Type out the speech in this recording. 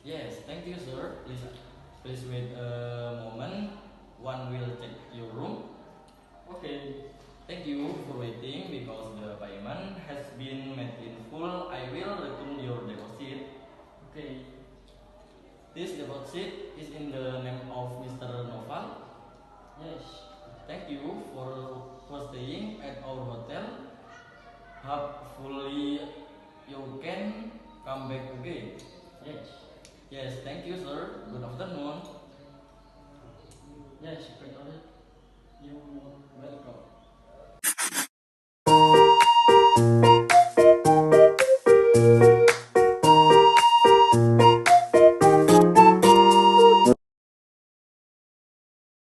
Yes, thank you, sir. Please wait a moment. One will check your room. Okay. Thank you for waiting because the payment has been made in full. I will return your deposit. Okay. This deposit is in the name of Mr. Noval. Yes. Thank you for staying at our hotel. Hopefully you can come back again. Yes. Yes, thank you, sir. Good afternoon. Yes, you welcome.